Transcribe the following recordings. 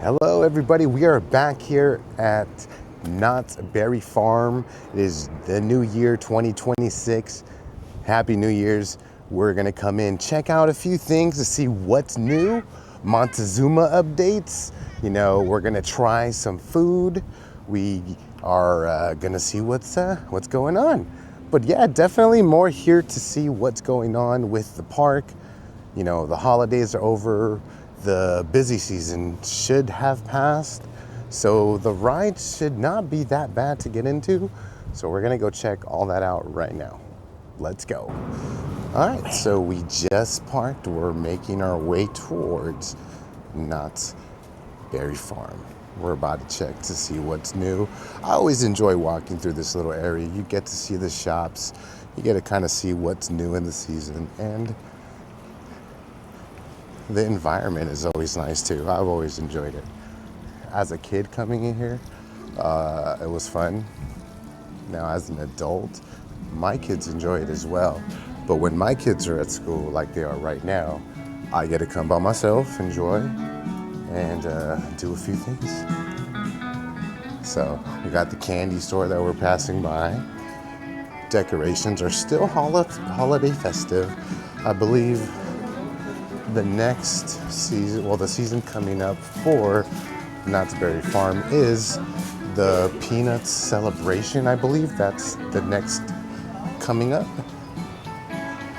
Hello everybody, we are back here at Knott's Berry Farm. It is the new year 2026. Happy New Year's. We're gonna come in, check out a few things to see what's new. Montezuma updates. You know, we're gonna try some food. We are gonna see what's going on. But yeah, definitely more here to see what's going on with the park. You know, the holidays are over. The busy season should have passed, so the rides should not be that bad to get into. So we're gonna go check all that out right now. Let's go. All right, so we just parked. We're making our way towards Knott's Berry Farm. We're about to check to see what's new. I always enjoy walking through this little area. You get to see the shops. You get to kind of see what's new in the season, and the environment is always nice too. I've always enjoyed it. As a kid coming in here, it was fun. Now as an adult, my kids enjoy it as well. But when my kids are at school like they are right now, I get to come by myself, enjoy, and do a few things. So we got the candy store that we're passing by. Decorations are still holiday festive. I believe the next season, well, the season coming up for Knott's Berry Farm is the Peanuts celebration. I believe that's the next coming up.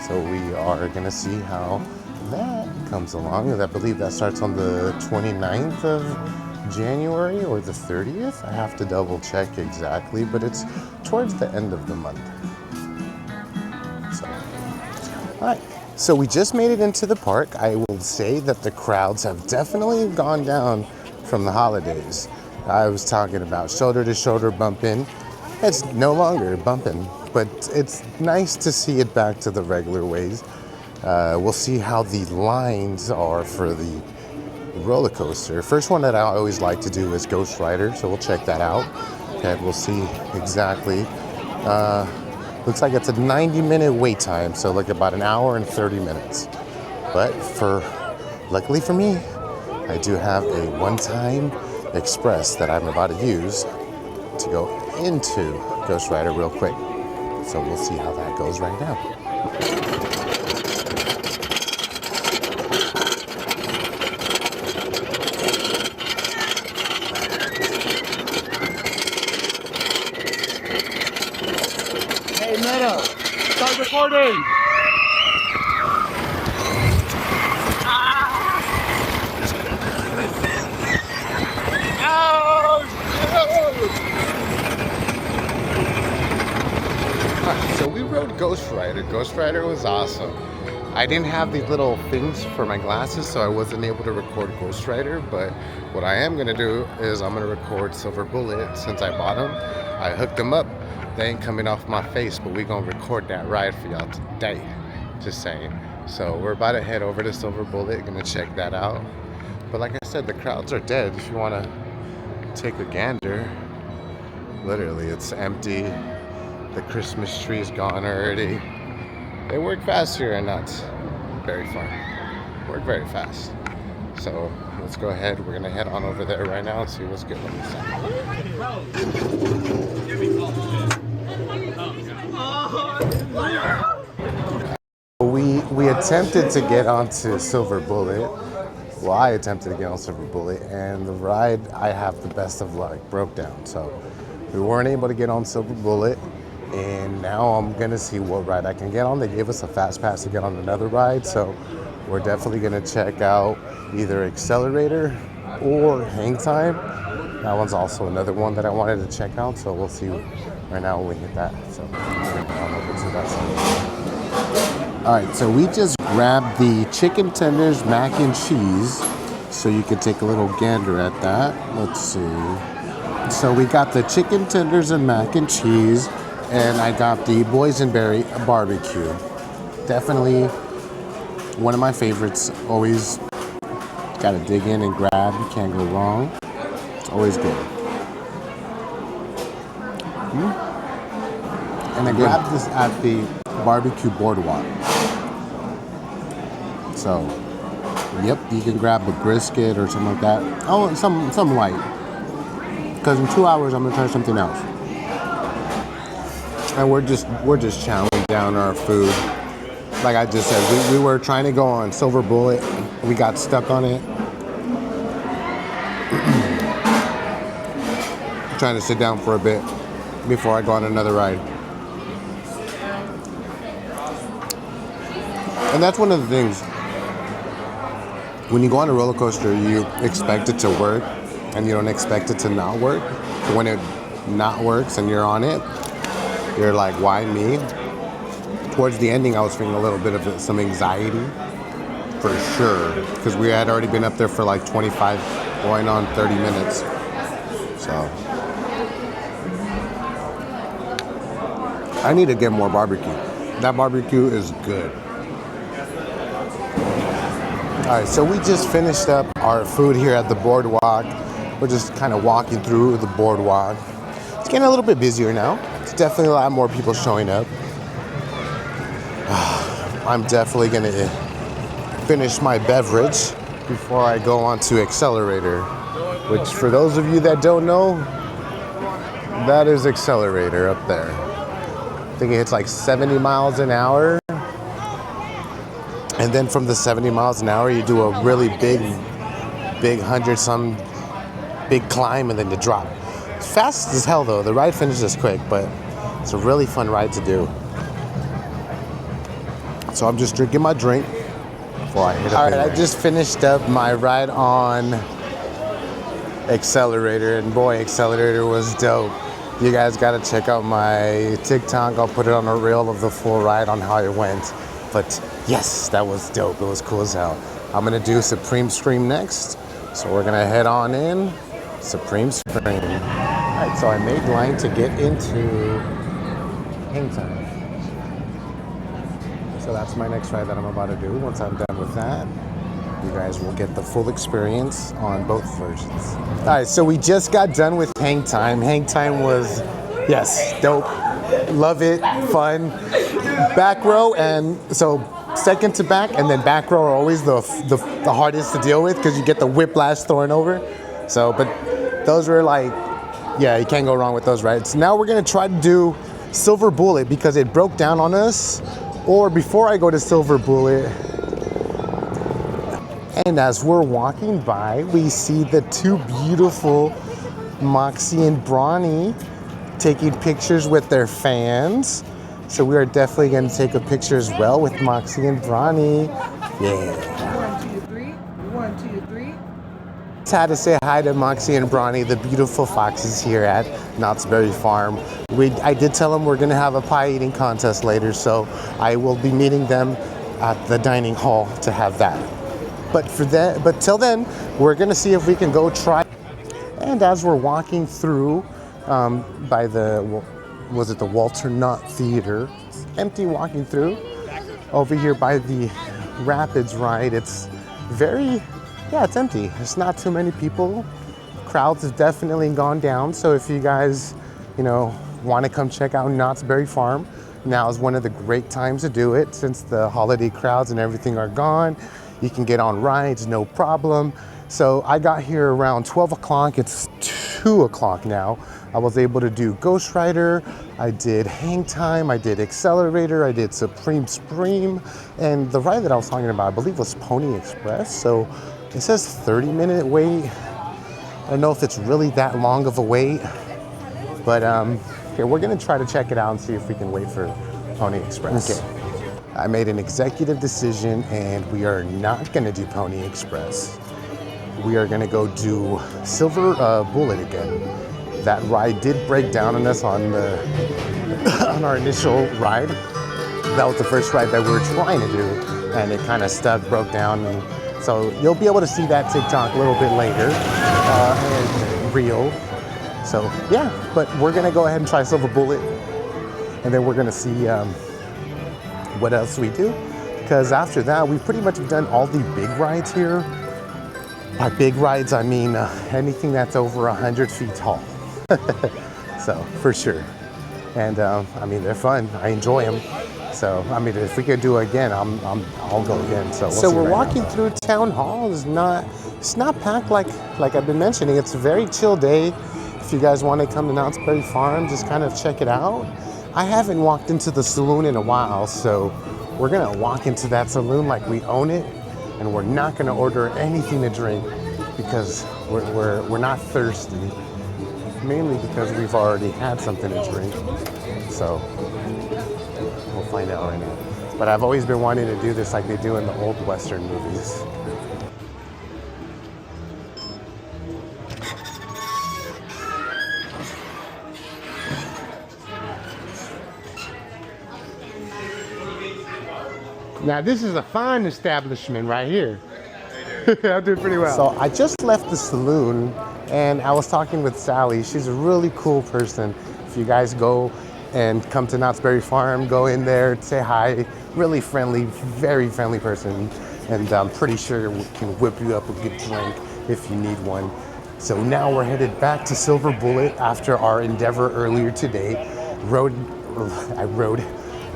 So we are gonna see how that comes along. I believe that starts on the 29th of January or the 30th. I have to double check exactly, but it's towards the end of the month. So, all right. So we just made it into the park. I will say that the crowds have definitely gone down from the holidays. I was talking about shoulder to shoulder bumping. It's no longer bumping, but it's nice to see it back to the regular ways. We'll see how the lines are for the roller coaster. First one that I always like to do is Ghost Rider, so we'll check that out. And we'll see exactly. Looks like it's a 90-minute wait time, so like about an hour and 30 minutes. But luckily for me, I do have a one-time express that I'm about to use to go into Ghost Rider real quick. So we'll see how that goes right now. Start recording! So we rode Ghost Rider. Ghost Rider was awesome. I didn't have these little things for my glasses, so I wasn't able to record Ghost Rider, but what I am gonna do is I'm gonna record Silver Bullet since I bought them. I hooked them up. They ain't coming off my face, but we gonna record that ride for y'all today. Just saying. So we're about to head over to Silver Bullet, gonna check that out. But like I said, the crowds are dead. If you wanna take a gander, literally it's empty. The Christmas tree is gone already. They work fast here and Knott's Berry Farm. Work very fast. So let's go ahead. We're gonna head on over there right now and see what's good on this side. We attempted to get onto Silver Bullet. Well, I attempted to get on Silver Bullet, and the ride, I have the best of luck, broke down. So we weren't able to get on Silver Bullet, and now I'm gonna see what ride I can get on. They gave us a fast pass to get on another ride, so we're definitely gonna check out either Accelerator or Hang Time. That one's also another one that I wanted to check out, so we'll see right now when we hit that. So we're gonna go on over to that side. All right, so we just grabbed the chicken tenders mac and cheese, so you can take a little gander at that. Let's see. So we got the chicken tenders and mac and cheese, and I got the boysenberry barbecue. Definitely one of my favorites. Always gotta dig in and grab. You can't go wrong. It's always good. And I grabbed this at the barbecue boardwalk. So Yep, you can grab a brisket or something like that. Oh, some light. Because in 2 hours I'm gonna try something else. And we're just chowing down our food. Like I just said, we were trying to go on Silver Bullet. We got stuck on it. Trying to sit down for a bit before I go on another ride. And that's one of the things. When you go on a roller coaster, you expect it to work and you don't expect it to not work. So when it not works and you're on it, you're like, why me? Towards the ending, I was feeling a little bit of some anxiety, for sure, because we had already been up there for like 25, going on 30 minutes. So I need to get more barbecue. That barbecue is good. All right, so we just finished up our food here at the boardwalk. We're just kind of walking through the boardwalk. It's getting a little bit busier now. It's definitely a lot more people showing up. I'm definitely gonna finish my beverage before I go on to Accelerator, which for those of you that don't know, that is Accelerator up there. I think it hits like 70 miles an hour. And then from the 70 miles an hour, you do a really big 100-some big climb and then you drop. It's fast as hell though. The ride finishes quick, but it's a really fun ride to do. So I'm just drinking my drink before I hit up. All right, I just finished up my ride on Accelerator, and boy, Accelerator was dope. You guys gotta check out my TikTok. I'll put it on a reel of the full ride on how it went. But yes, that was dope. It was cool as hell. I'm gonna do Supreme Scream next. So we're gonna head on in Supreme Scream. All right, so I made line to get into Hang Time. So that's my next ride that I'm about to do. Once I'm done with that, you guys will get the full experience on both versions. All right, so we just got done with Hang Time. Hang Time was, yes, dope. Love it, fun. Back row, and so second to back and then back row are always the hardest to deal with because you get the whiplash thrown over. So, but those were like, yeah, you can't go wrong with those rides. Now we're gonna try to do Silver Bullet because it broke down on us. Or before I go to Silver Bullet, and as we're walking by, we see the two beautiful Moxie and Bronny taking pictures with their fans. So we are definitely going to take a picture as well with Moxie and Bronny. Yeah. 1, 2, 3. 1, 2, 3. Just had to say hi to Moxie and Bronny, the beautiful foxes here at Knott's Berry Farm. I did tell them we're going to have a pie eating contest later, so I will be meeting them at the dining hall to have that. But till then, we're going to see if we can go try. And as we're walking through by the, was it the Walter Knott Theater? It's empty walking through. Over here by the Rapids ride, it's very, yeah, it's empty. There's not too many people. Crowds have definitely gone down. So if you guys, want to come check out Knott's Berry Farm, now is one of the great times to do it since the holiday crowds and everything are gone. You can get on rides, no problem. So I got here around 12 o'clock. It's 2 o'clock now. I was able to do Ghost Rider, I did Hang Time, I did Accelerator, I did Supreme Scream, and the ride that I was talking about, I believe, was Pony Express. So it says 30-minute wait. I don't know if it's really that long of a wait, but okay, we're gonna try to check it out and see if we can wait for Pony Express. Okay. I made an executive decision and we are not gonna do Pony Express. We are gonna go do Silver Bullet again. That ride did break down on us on on our initial ride. That was the first ride that we were trying to do, and it kind of stuck, broke down. And so you'll be able to see that TikTok a little bit later, and reel. So yeah, but we're gonna go ahead and try Silver Bullet, and then we're gonna see what else we do. Because after that, we've pretty much done all the big rides here. By big rides, I mean anything that's over 100 feet tall. So, for sure. And, I mean, they're fun. I enjoy them. So, I mean, if we could do it again, I'll go again. So, So we're right walking now. through town hall. It's not packed like I've been mentioning. It's a very chill day. If you guys want to come to Knott's Berry Farm, just kind of check it out. I haven't walked into the saloon in a while, so we're gonna walk into that saloon like we own it, and we're not gonna order anything to drink because we're not thirsty. Mainly because we've already had something to drink. So we'll find out right now. But I've always been wanting to do this like they do in the old Western movies. Now this is a fine establishment right here. I'm doing pretty well. So I just left the saloon and I was talking with Sally. She's a really cool person. If you guys go and come to Knott's Berry Farm, go in there, say hi. Really friendly, very friendly person. And I'm pretty sure we can whip you up a good drink if you need one. So now we're headed back to Silver Bullet after our endeavor earlier today.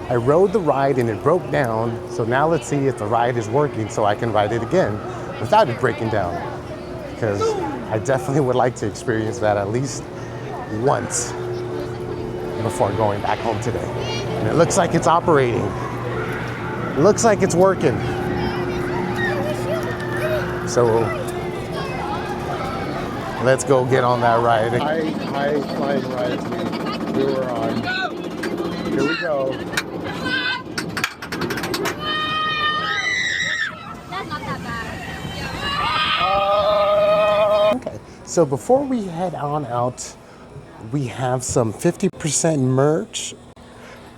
I rode the ride and it broke down. So now let's see if the ride is working so I can ride it again without it breaking down. Because I definitely would like to experience that at least once before going back home today. And it looks like it's operating. It looks like it's working. So let's go get on that ride. High flying ride we were on. Here we go. That's not that bad. Okay, so before we head on out, we have some 50% merch,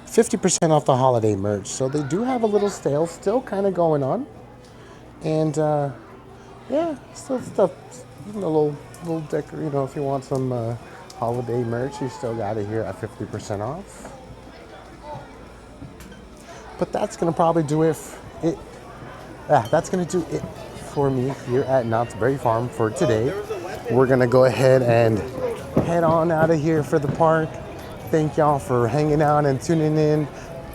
50% off the holiday merch. So they do have a little sale still kind of going on. And yeah, still stuff, even a little decor, you know, if you want some holiday merch, you still got it here at 50% off. But that's gonna probably do it. That's gonna do it for me here at Knott's Berry Farm for today. We're gonna go ahead and head on out of here for the park. Thank y'all for hanging out and tuning in.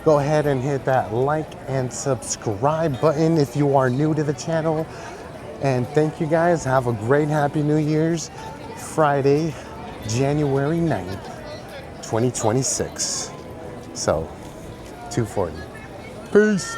Go ahead and hit that like and subscribe button if you are new to the channel. And thank you guys. Have a great Happy New Year's. Friday, January 9th, 2026. So, 2:40. Peace.